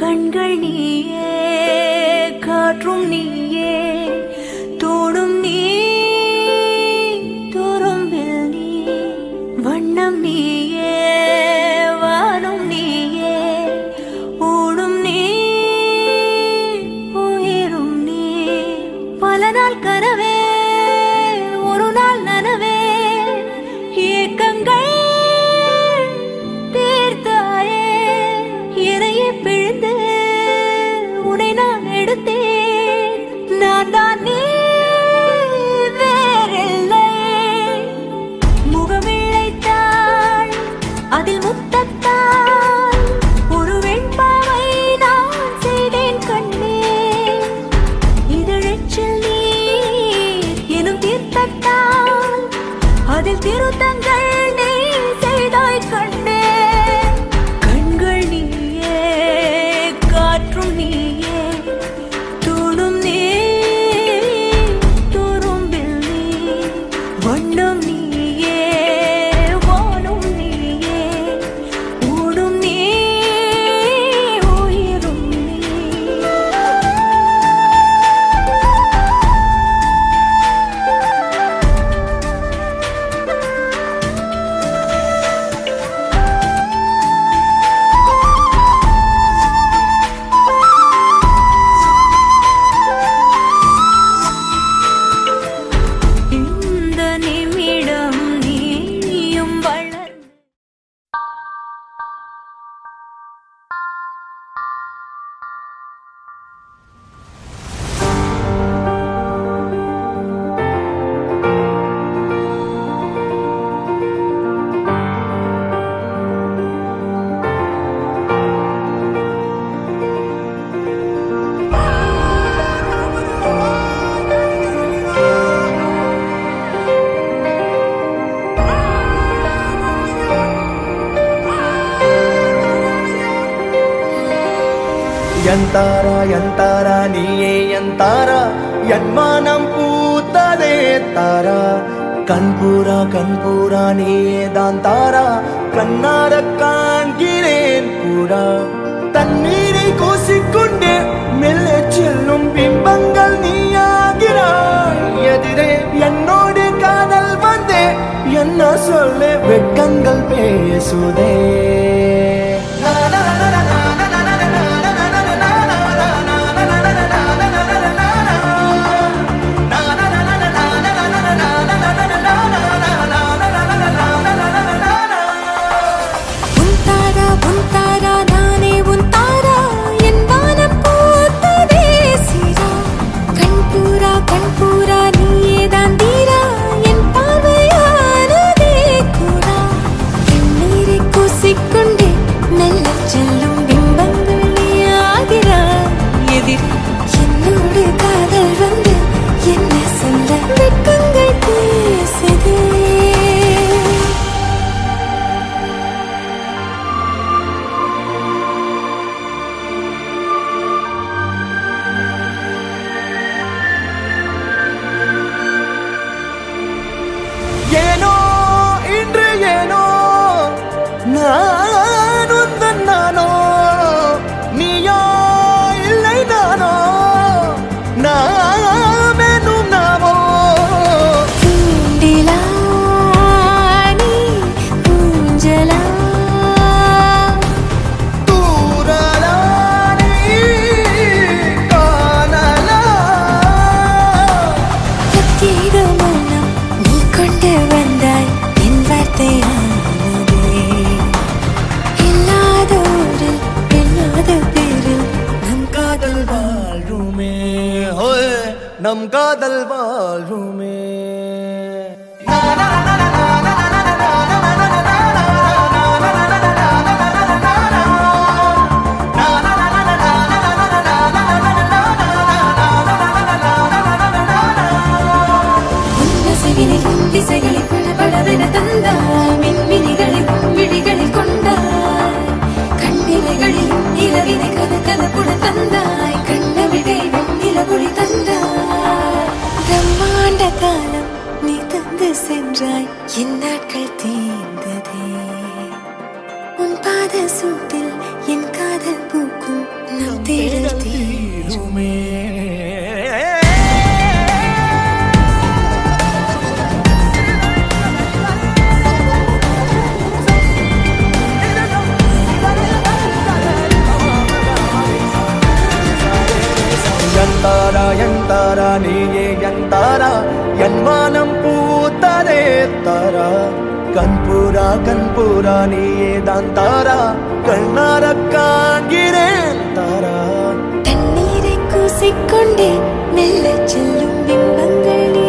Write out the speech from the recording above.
கண்கள் நீயே, காற்றும் நீயே, தோடும் நீ, துரும்பில் நீ, வண்ணம் நீயே, வானும் நீயே, ஊடும் நீ, உயிரும் நீ. பல நாள் கனவே, ஒரு நாள் நனவே, ஏக்கங்கள் தீர்த்தாயே, இறையை பிழிந்து உன்னை நான் எடுத்தேன். நான் தான் நீ, வேறில்லை. முகமிழைத்தாள், அதில் முத்தத்தால் ஒரு வெண்பாவை நான் செய்தேன் கண்ணே. இதழச்சில் நீர் எனும் தீர்த்தத்தால் அதில் திருத்தங்கள் நீ செய்தாய் கண்ணே. கண்கள் நீயே, காற்றும் நீயே, தூணும் நீ, துரும்பில் நீ, வண்ணம் நீயே, வானும் நீயே, ஊடும் நீ, உயிரும் நீ. இந்த நிமிடம் நீயும் வளர்ந்து ಎಂತಾರ ಎಂತಾರ ನೀಯೇ ಎಂತಾರ ಎನ್ಮಾನಂ பூத்ததே தார கண்பூரா நீயே தான் தாரா கண்ணார காண்கிறேன் கூடா தண்ணீரை கூசிக்கொண்டே மெல்ல செல்லும் பிம்பங்கள் நீயாகிறாய் எதிரே என்னோடு காதல் வந்தே என்ன சொல்ல வெட்கங்கள் பேசுதே நம் காதல் வாழ்வுமே நினைவினில் திசைகளில் படபடவென தந்தாய் மின்மினிகளில் விழிகளில் கொண்டாய் கண்ணிமைகளில் நிலவினை கதகதப்புட தந்தாய் கண்ணவிடை நிலவொளி தந்தாய் பிரம்மாண்ட காலம் நீ தந்து சென்றாய் என் நாட்கள் தீர்ந்ததே உன் பாத சூட்டில் என் காதல் பூக்கும் நம் தேடல் தீருமே எந்தாரா நீயே எந்தாரா என் வானம் பூத்ததே தாரா கண்பூரா நீயே தான் தாரா கண்ணார காண்கிறேன் தாரா தண்ணீரை கூசிக்கொண்டே மெல்ல செல்லும் பிம்பங்கள் நீ